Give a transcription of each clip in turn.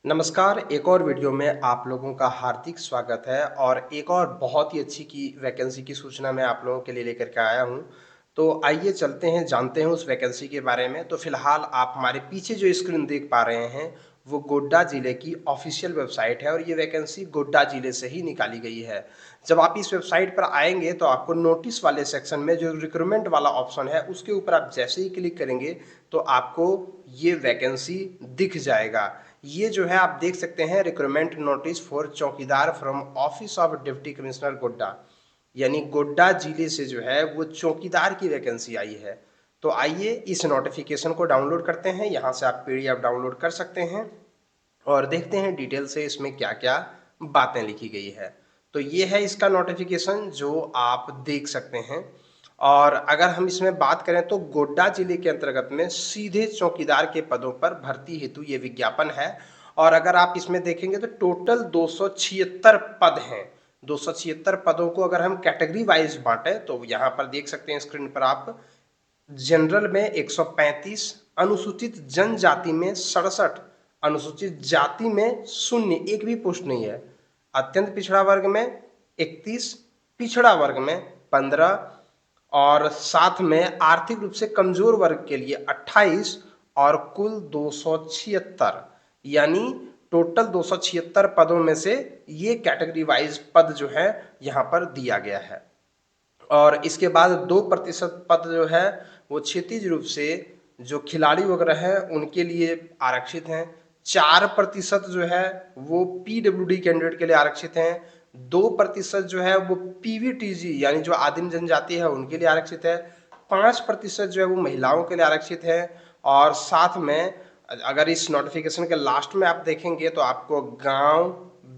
नमस्कार, एक और वीडियो में आप लोगों का हार्दिक स्वागत है और एक और बहुत ही अच्छी की वैकेंसी की सूचना मैं आप लोगों के लिए लेकर के आया हूँ। तो आइए चलते हैं, जानते हैं उस वैकेंसी के बारे में। तो फिलहाल आप हमारे पीछे जो स्क्रीन देख पा रहे हैं, वो गोड्डा ज़िले की ऑफ़िशियल वेबसाइट है और ये वैकेंसी गोड्डा ज़िले से ही निकाली गई है। जब आप इस वेबसाइट पर आएँगे तो आपको नोटिस वाले सेक्शन में जो रिक्रूटमेंट वाला ऑप्शन है, उसके ऊपर आप जैसे ही क्लिक करेंगे, तो आपको ये वैकेंसी दिख जाएगा। ये जो है आप देख सकते हैं, रिक्रूटमेंट नोटिस फॉर चौकीदार from office of deputy commissioner Godda, यानी गोड्डा जिले से जो है वो चौकीदार की वैकेंसी आई है। तो आइए इस नोटिफिकेशन को डाउनलोड करते हैं। यहाँ से आप पीडीएफ डाउनलोड कर सकते हैं और देखते हैं डिटेल से इसमें क्या क्या बातें लिखी गई है। तो ये है इसका नोटिफिकेशन जो आप देख सकते हैं। और अगर हम इसमें बात करें तो गोड्डा जिले के अंतर्गत में सीधे चौकीदार के पदों पर भर्ती हेतु ये विज्ञापन है। और अगर आप इसमें देखेंगे तो टोटल 276 पद हैं। 276 पदों को अगर हम कैटेगरी वाइज बांटें तो यहाँ पर देख सकते हैं स्क्रीन पर आप, जनरल में 135, अनुसूचित जनजाति में 67, अनुसूचित जाति में 0, एक भी पोस्ट नहीं है, अत्यंत पिछड़ा वर्ग में 31, पिछड़ा वर्ग में 15 और साथ में आर्थिक रूप से कमजोर वर्ग के लिए 28 और कुल 276, यानी टोटल 276 पदों में से ये कैटेगरी वाइज पद जो है यहाँ पर दिया गया है। और इसके बाद 2% पद जो है वो क्षितिज रूप से जो खिलाड़ी वगैरह हैं उनके लिए आरक्षित हैं। 4% जो है वो पीडब्ल्यूडी कैंडिडेट के लिए आरक्षित हैं। 2% जो है वो पीवीटीजी यानी जो आदिम जनजाति है उनके लिए आरक्षित है। 5% जो है वो महिलाओं के लिए आरक्षित है। और साथ में अगर इस नोटिफिकेशन के लास्ट में आप देखेंगे तो आपको गांव,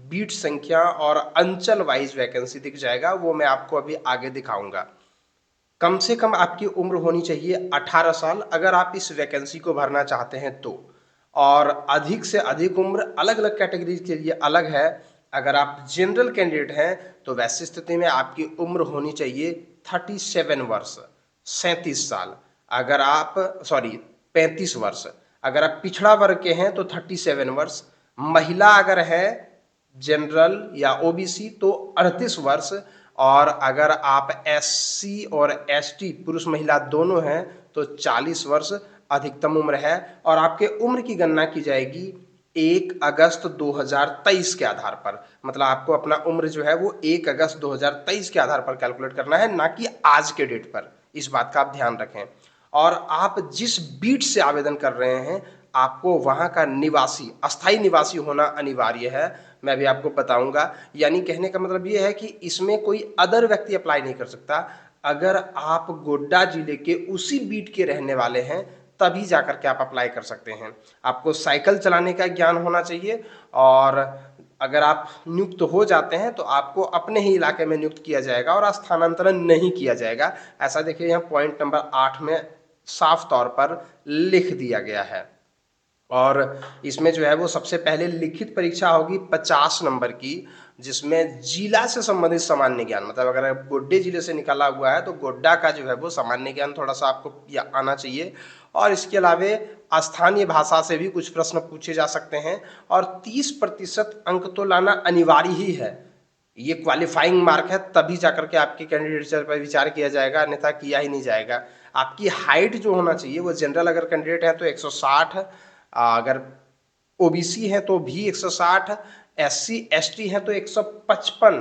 बीट संख्या और अंचल वाइज वैकेंसी दिख जाएगा, वो मैं आपको अभी आगे दिखाऊंगा। कम से कम आपकी उम्र होनी चाहिए 18 साल अगर आप इस वैकेंसी को भरना चाहते हैं तो। और अधिक से अधिक उम्र अलग अलग कैटेगरी के लिए अलग है। अगर आप जनरल कैंडिडेट हैं तो वैसी स्थिति में आपकी उम्र होनी चाहिए 37 वर्ष, 37 साल। अगर आप 35 वर्ष। अगर आप पिछड़ा वर्ग के हैं तो 37 वर्ष। महिला अगर है जनरल या ओबीसी तो 38 वर्ष। और अगर आप एससी और एसटी पुरुष महिला दोनों हैं तो 40 वर्ष अधिकतम उम्र है। और आपके उम्र की गणना की जाएगी 1 अगस्त 2023 के आधार पर। मतलब आपको अपना उम्र जो है वो 1 अगस्त 2023 के आधार पर कैलकुलेट करना है, ना कि आज के डेट पर। इस बात का आप ध्यान रखें। और आप जिस बीट से आवेदन कर रहे हैं आपको वहां का निवासी, अस्थायी निवासी होना अनिवार्य है। मैं भी आपको बताऊंगा। यानी कहने का मतलब ये है कि इसमें कोई अदर व्यक्ति अप्लाई नहीं कर सकता। अगर आप गोड्डा जिले के उसी बीट के रहने वाले हैं तभी जाकर के आप अप्लाई कर सकते हैं। आपको साइकिल चलाने का ज्ञान होना चाहिए। और अगर आप नियुक्त हो जाते हैं तो आपको अपने ही इलाके में नियुक्त किया जाएगा और स्थानांतरण नहीं किया जाएगा। ऐसा देखिए यहाँ पॉइंट नंबर 8 में साफ तौर पर लिख दिया गया है। और इसमें जो है वो सबसे पहले लिखित परीक्षा होगी 50 नंबर की, जिसमें जिला से संबंधित सामान्य ज्ञान, मतलब अगर गोड्डे जिले से निकाला हुआ है तो गोड्डा का जो है वो सामान्य ज्ञान थोड़ा सा आपको आना चाहिए। और इसके अलावा स्थानीय भाषा से भी कुछ प्रश्न पूछे जा सकते हैं। और 30% अंक तो लाना अनिवार्य ही है। ये क्वालिफाइंग मार्क है, तभी जाकर के आपके कैंडिडेचर पर विचार किया जाएगा, अन्यथा किया ही नहीं जाएगा। आपकी हाइट जो होना चाहिए वो जनरल अगर कैंडिडेट है तो 160, अगर ओबीसी है तो भी 160, एससी एसटी है तो 155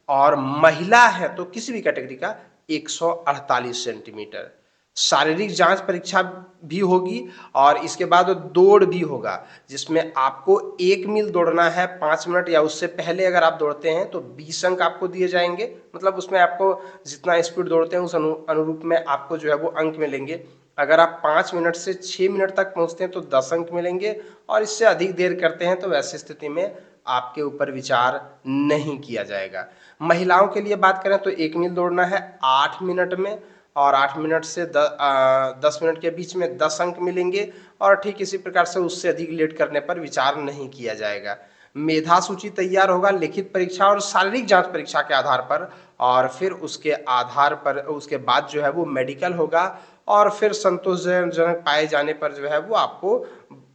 और महिला है तो किसी भी कैटेगरी का 148 सेंटीमीटर। शारीरिक जांच परीक्षा भी होगी और इसके बाद दौड़ भी होगा, जिसमें आपको 1 मील दौड़ना है 5 मिनट या उससे पहले अगर आप दौड़ते हैं तो 20 अंक आपको दिए जाएंगे। मतलब उसमें आपको जितना स्पीड दौड़ते हैं उस अनुरूप में आपको जो है वो अंक मिलेंगे। अगर आप 5 मिनट से 6 मिनट तक पहुंचते हैं तो 10 अंक मिलेंगे। और इससे अधिक देर करते हैं तो वैसी स्थिति में आपके ऊपर विचार नहीं किया जाएगा। महिलाओं के लिए बात करें तो 1 मील दौड़ना है 8 मिनट में और 8 मिनट से 10 मिनट के बीच में 10 अंक मिलेंगे। और ठीक इसी प्रकार से उससे अधिक लेट करने पर विचार नहीं किया जाएगा। मेधा सूची तैयार होगा लिखित परीक्षा और शारीरिक जांच परीक्षा के आधार पर। और फिर उसके आधार पर उसके बाद जो है वो मेडिकल होगा। और फिर संतोषजनक पाए जाने पर जो है वो आपको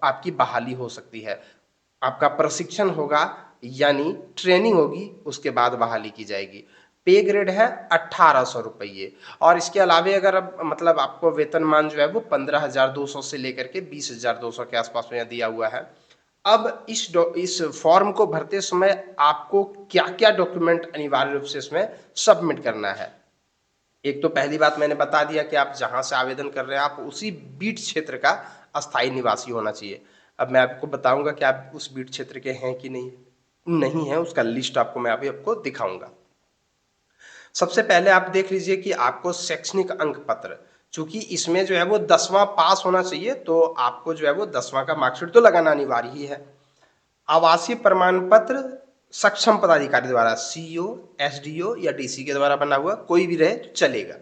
आपकी बहाली हो सकती है। आपका प्रशिक्षण होगा यानी ट्रेनिंग होगी, उसके बाद बहाली की जाएगी। पे ग्रेड है 1800 रुपये और इसके अलावे अगर अब मतलब आपको वेतनमान जो है वो 15,200 से लेकर के 20,200 के आसपास में दिया हुआ है। अब इस फॉर्म को भरते समय आपको क्या-क्या डॉक्यूमेंट अनिवार्य रूप से इसमें सबमिट करना है। एक तो पहली बात मैंने बता दिया कि आप जहां से आवेदन कर रहे हैं आप उसी बीट क्षेत्र का अस्थायी निवासी होना चाहिए। अब मैं आपको बताऊंगा कि आप उस बीट क्षेत्र के हैं कि नहीं है, उसका लिस्ट आपको मैं अभी आपको दिखाऊंगा। सबसे पहले आप देख लीजिए कि आपको शैक्षणिक अंक पत्र, चूंकि इसमें जो है वो 10वां पास होना चाहिए, तो आपको जो है वो 10वां का मार्कशीट तो लगाना अनिवार्य ही है। आवासीय प्रमाण पत्र सक्षम पदाधिकारी द्वारा, सीईओ, एसडीओ या डीसी के द्वारा बना हुआ कोई भी रहे तो चलेगा।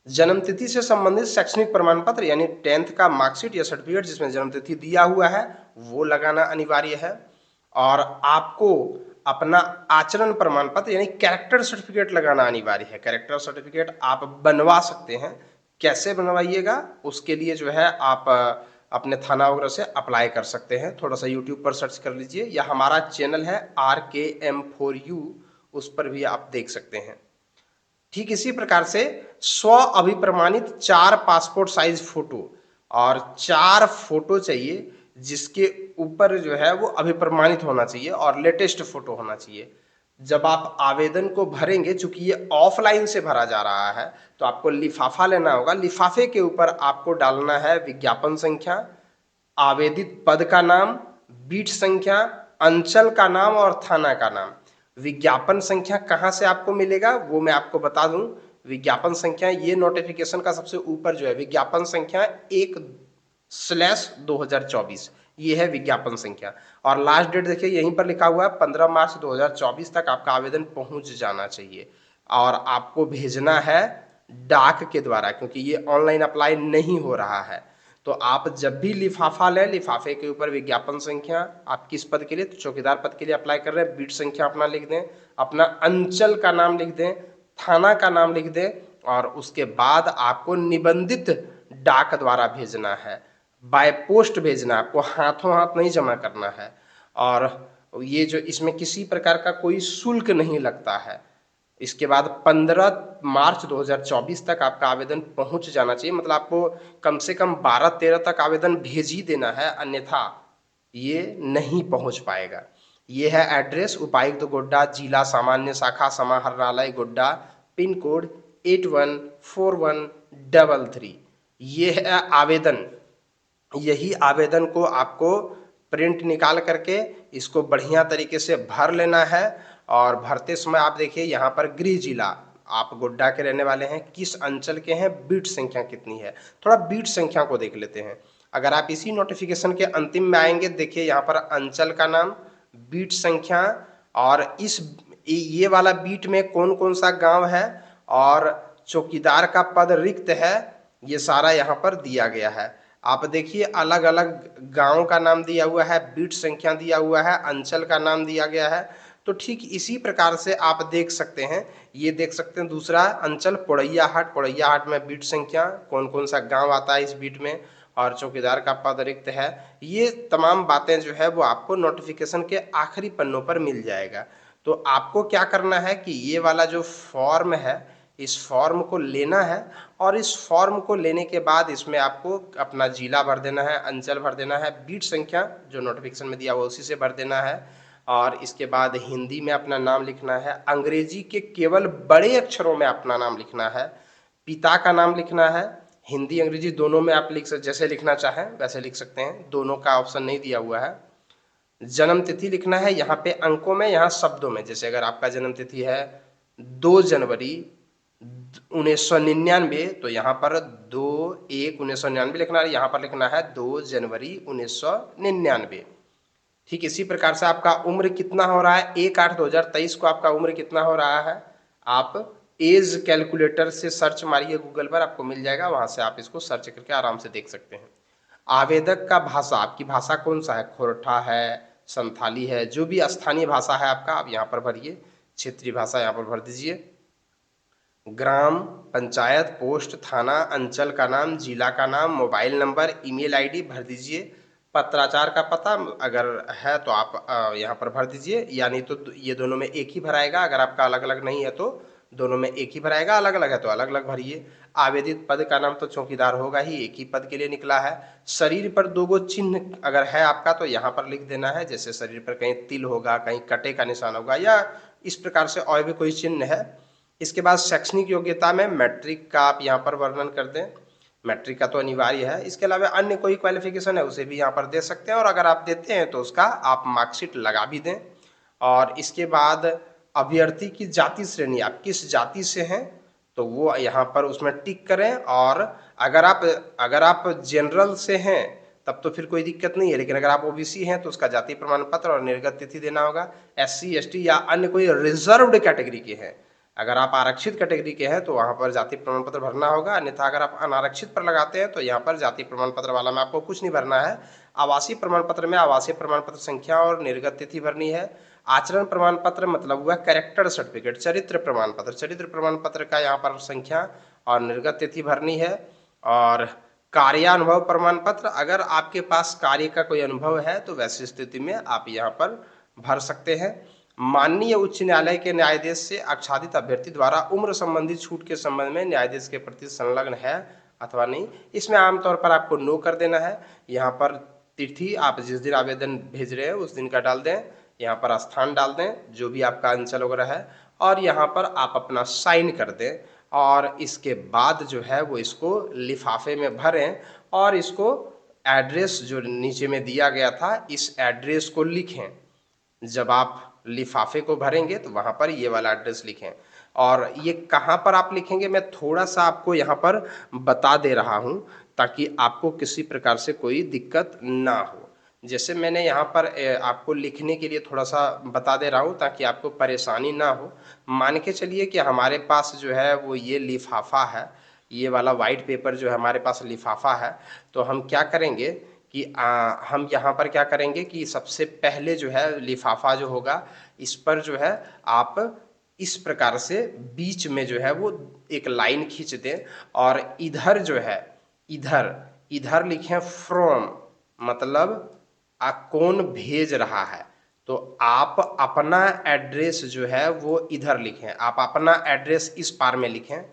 जन्म तिथि से संबंधित शैक्षणिक प्रमाण पत्र यानी 10th का मार्कशीट या सर्टिफिकेट जिसमें जन्म तिथि दिया हुआ है वो लगाना अनिवार्य है। और आपको अपना आचरण प्रमाण पत्र यानी कैरेक्टर सर्टिफिकेट लगाना अनिवार्य है। कैरेक्टर सर्टिफिकेट आप बनवा सकते हैं, कैसे बनवाइएगा उसके लिए जो है आप अपने थाना वगैरह से अप्लाई कर सकते हैं। थोड़ा सा यूट्यूब पर सर्च कर लीजिए या हमारा चैनल है RKM4U, उस पर भी आप देख सकते हैं। ठीक इसी प्रकार से स्व अभिप्रमाणित 4 पासपोर्ट साइज फोटो और 4 फोटो चाहिए जिसके ऊपर जो है वो अभिप्रमाणित होना चाहिए और लेटेस्ट फोटो होना चाहिए। जब आप आवेदन को भरेंगे, चूंकि ये ऑफलाइन से भरा जा रहा है, तो आपको लिफाफा लेना होगा। लिफाफे के ऊपर आपको डालना है विज्ञापन संख्या, आवेदित पद का नाम, बीट संख्या, अंचल का नाम और थाना का नाम। विज्ञापन संख्या कहाँ से आपको मिलेगा वो मैं आपको बता दूं। विज्ञापन संख्या ये नोटिफिकेशन का सबसे ऊपर जो है विज्ञापन संख्या 1/2024, ये है विज्ञापन संख्या। और लास्ट डेट देखिए यहीं पर लिखा हुआ है 15 मार्च 2024 तक आपका आवेदन पहुंच जाना चाहिए। और आपको भेजना है डाक के द्वारा, क्योंकि ये ऑनलाइन अप्लाई नहीं हो रहा है। तो आप जब भी लिफाफा लें, लिफाफे के ऊपर विज्ञापन संख्या, आप किस पद के लिए, तो चौकीदार पद के लिए अप्लाई कर रहे हैं, बीट संख्या अपना लिख दें, अपना अंचल का नाम लिख दें, थाना का नाम लिख दें और उसके बाद आपको निबंधित डाक द्वारा भेजना है। बाय पोस्ट भेजना है, आपको हाथों हाथ नहीं जमा करना है। और ये जो इसमें किसी प्रकार का कोई शुल्क नहीं लगता है। इसके बाद 15 मार्च 2024 तक आपका आवेदन पहुंच जाना चाहिए, मतलब आपको कम से कम 12-13 तक आवेदन भेज ही देना है, अन्यथा ये नहीं पहुंच पाएगा। ये है एड्रेस, उपायुक्त गोड्डा, जिला सामान्य शाखा समाहरणालय गोड्डा, पिन कोड 814133। ये है आवेदन। यही आवेदन को आपको प्रिंट निकाल करके इसको बढ़िया तरीके से भर लेना है। और भरते समय आप देखिए यहाँ पर गृह जिला, आप गोड्डा के रहने वाले हैं, किस अंचल के हैं, बीट संख्या कितनी है, थोड़ा बीट संख्या को देख लेते हैं। अगर आप इसी नोटिफिकेशन के अंतिम में आएंगे, देखिए यहाँ पर अंचल का नाम, बीट संख्या और ये वाला बीट में कौन कौन सा गांव है और चौकीदार का पद रिक्त है, ये सारा यहाँ पर दिया गया है। आप देखिए अलग अलग गांव का नाम दिया हुआ है, बीट संख्या दिया हुआ है, अंचल का नाम दिया गया है। तो ठीक इसी प्रकार से आप देख सकते हैं, ये देख सकते हैं दूसरा अंचल पोड़ैया हाट, पोड़ैया हाट में बीट संख्या, कौन कौन सा गांव आता है इस बीट में और चौकीदार का पद रिक्त है। ये तमाम बातें जो है वो आपको नोटिफिकेशन के आखिरी पन्नों पर मिल जाएगा। तो आपको क्या करना है कि ये वाला जो फॉर्म है, इस फॉर्म को लेना है और इस फॉर्म को लेने के बाद इसमें आपको अपना जिला भर देना है, अंचल भर देना है, बीट संख्या जो नोटिफिकेशन में दिया हुआ उसी से भर देना है और इसके बाद हिंदी में अपना नाम लिखना है, अंग्रेजी के केवल बड़े अक्षरों में अपना नाम लिखना है, पिता का नाम लिखना है, हिंदी अंग्रेजी दोनों में आप लिख सकते, जैसे लिखना चाहें वैसे लिख सकते हैं, दोनों का ऑप्शन नहीं दिया हुआ है। जन्म तिथि लिखना है यहाँ पे अंकों में, यहाँ शब्दों में। जैसे अगर आपका जन्म तिथि है 2 जनवरी 1999, तो यहाँ पर 2/1/1999 लिखना है, यहाँ पर लिखना है 2 जनवरी 1999। ठीक इसी प्रकार से आपका उम्र कितना हो रहा है, 1/8/2023 को आपका उम्र कितना हो रहा है, आप एज कैलकुलेटर से सर्च मारिए, गूगल पर आपको मिल जाएगा, वहां से आप इसको सर्च करके आराम से देख सकते हैं। आवेदक का भाषा, आपकी भाषा कौन सा है, खोरठा है, संथाली है, जो भी स्थानीय भाषा है आपका आप यहाँ पर भरिए, क्षेत्रीय भाषा यहाँ पर भर दीजिए। ग्राम, पंचायत, पोस्ट, थाना, अंचल का नाम, जिला का नाम, मोबाइल नंबर, ईमेल आईडी भर दीजिए। पत्राचार का पता अगर है तो आप यहाँ पर भर दीजिए, या नहीं तो ये दोनों में एक ही भराएगा। अगर आपका अलग-अलग नहीं है तो दोनों में एक ही भराएगा, अलग-अलग है तो अलग-अलग भरिए। आवेदित पद का नाम तो चौकीदार होगा ही, एक ही पद के लिए निकला है। शरीर पर 2 गो चिन्ह अगर है आपका तो यहाँ पर लिख देना है, जैसे शरीर पर कहीं तिल होगा, कहीं कटे का निशान होगा, या इस प्रकार से और भी कोई चिन्ह है। इसके बाद शैक्षणिक योग्यता में मैट्रिक का आप यहाँ पर वर्णन कर दें, मैट्रिक का तो अनिवार्य है। इसके अलावा अन्य कोई क्वालिफिकेशन है उसे भी यहाँ पर दे सकते हैं, और अगर आप देते हैं तो उसका आप मार्कशीट लगा भी दें। और इसके बाद अभ्यर्थी की जाति श्रेणी, आप किस जाति से हैं तो वो यहाँ पर उसमें टिक करें। और अगर आप जनरल से हैं तब तो फिर कोई दिक्कत नहीं है, लेकिन अगर आप ओबीसी हैं तो उसका जाति प्रमाण पत्र और निर्गत तिथि देना होगा। एससी एसटी या अन्य कोई रिजर्व्ड कैटेगरी के हैं, अगर आप आरक्षित कैटेगरी के हैं तो वहाँ पर जाति प्रमाण पत्र भरना होगा, अन्यथा अगर आप अनारक्षित पर लगाते हैं तो यहाँ पर जाति प्रमाण पत्र वाला में आपको कुछ नहीं भरना है। आवासीय प्रमाण पत्र में आवासीय प्रमाण पत्र संख्या और निर्गत तिथि भरनी है। आचरण प्रमाण पत्र मतलब हुआ कैरेक्टर सर्टिफिकेट, चरित्र प्रमाण पत्र का यहाँ पर संख्या और निर्गत तिथि भरनी है। और कार्यानुभव प्रमाण पत्र, अगर आपके पास कार्य का कोई अनुभव है तो वैसी स्थिति में आप यहाँ पर भर सकते हैं। माननीय उच्च न्यायालय के न्यायाधीश से आच्छादित अभ्यर्थी द्वारा उम्र संबंधी छूट के संबंध में न्यायाधीश के प्रति संलग्न है अथवा नहीं, इसमें आमतौर पर आपको नो कर देना है। यहाँ पर तिथि आप जिस दिन आवेदन भेज रहे हैं उस दिन का डाल दें, यहाँ पर स्थान डाल दें जो भी आपका अंचल वगैरह है, और यहाँ पर आप अपना साइन कर दें। और इसके बाद जो है वो इसको लिफाफे में भरें, और इसको एड्रेस जो नीचे में दिया गया था इस एड्रेस को लिखें। जब आप लिफाफे को भरेंगे तो वहाँ पर ये वाला एड्रेस लिखें। और ये कहाँ पर आप लिखेंगे मैं थोड़ा सा आपको यहाँ पर बता दे रहा हूँ, ताकि आपको किसी प्रकार से कोई दिक्कत ना हो। जैसे मैंने यहाँ पर आपको लिखने के लिए थोड़ा सा बता दे रहा हूँ ताकि आपको परेशानी ना हो। मान के चलिए कि हमारे पास जो है वो ये लिफाफा है, ये वाला वाइट पेपर जो है हमारे पास लिफाफा है। तो हम क्या करेंगे कि हम यहाँ पर क्या करेंगे कि सबसे पहले जो है लिफाफा जो होगा इस पर जो है आप इस प्रकार से बीच में जो है वो एक लाइन खींच दें, और इधर जो है इधर इधर लिखें फ्रॉम, मतलब कौन भेज रहा है। तो आप अपना एड्रेस जो है वो इधर लिखें, आप अपना एड्रेस इस पार में लिखें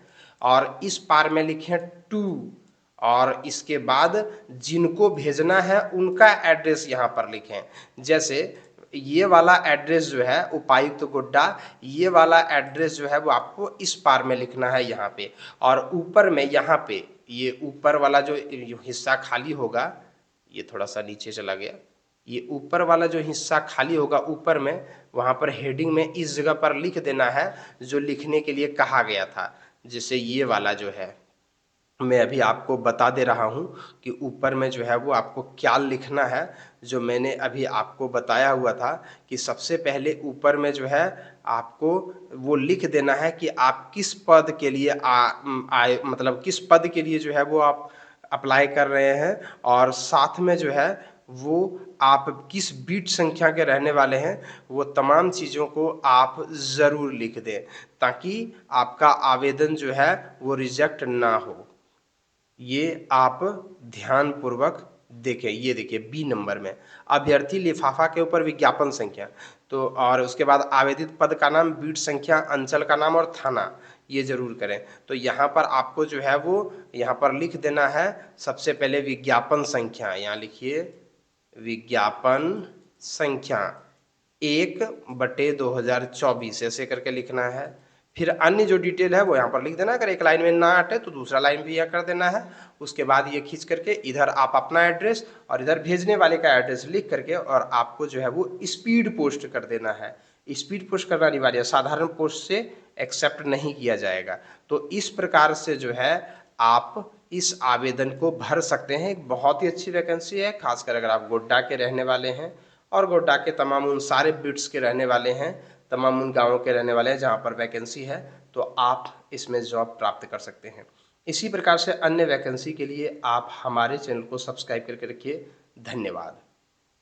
और इस पार में लिखें टू, और इसके बाद जिनको भेजना है उनका एड्रेस यहाँ पर लिखें। जैसे ये वाला एड्रेस जो है उपायुक्त गोड्डा, ये वाला एड्रेस जो है वो आपको इस पार में लिखना है यहाँ पे। और ऊपर में यहाँ पे ये ऊपर वाला जो हिस्सा खाली होगा, ये थोड़ा सा नीचे चला गया, ये ऊपर वाला जो हिस्सा खाली होगा ऊपर में, वहाँ पर हेडिंग में इस जगह पर लिख देना है जो लिखने के लिए कहा गया था। जैसे ये वाला जो है मैं अभी आपको बता दे रहा हूँ कि ऊपर में जो है वो आपको क्या लिखना है, जो मैंने अभी आपको बताया हुआ था कि सबसे पहले ऊपर में जो है आपको वो लिख देना है कि आप किस पद के लिए आए, मतलब किस पद के लिए जो है वो आप अप्लाई कर रहे हैं, और साथ में जो है वो आप किस बीट संख्या के रहने वाले हैं, वो तमाम चीज़ों को आप ज़रूर लिख दें ताकि आपका आवेदन जो है वो रिजेक्ट ना हो। ये आप ध्यान पूर्वक देखें। ये देखिए बी नंबर में अभ्यर्थी लिफाफा के ऊपर विज्ञापन संख्या, तो और उसके बाद आवेदित पद का नाम, बीट संख्या, अंचल का नाम और थाना, ये जरूर करें। तो यहाँ पर आपको जो है वो यहाँ पर लिख देना है सबसे पहले विज्ञापन संख्या, यहाँ लिखिए विज्ञापन संख्या 1/2024 ऐसे करके लिखना है। फिर अन्य जो डिटेल है वो यहाँ पर लिख देना, अगर एक लाइन में ना अटे तो दूसरा लाइन भी यहाँ कर देना है। उसके बाद ये खींच करके इधर आप अपना एड्रेस और इधर भेजने वाले का एड्रेस लिख करके, और आपको जो है वो स्पीड पोस्ट कर देना है। स्पीड पोस्ट करना अनिवार्य है, साधारण पोस्ट से एक्सेप्ट नहीं किया जाएगा। तो इस प्रकार से जो है आप इस आवेदन को भर सकते हैं। एक बहुत ही अच्छी वैकेंसी है, खासकर अगर आप गोड्डा के रहने वाले हैं और गोड्डा के तमाम उन सारे बिट्स के रहने वाले हैं, तमाम उन गाँवों के रहने वाले हैं जहाँ पर वैकेंसी है, तो आप इसमें जॉब प्राप्त कर सकते हैं। इसी प्रकार से अन्य वैकेंसी के लिए आप हमारे चैनल को सब्सक्राइब करके रखिए। धन्यवाद।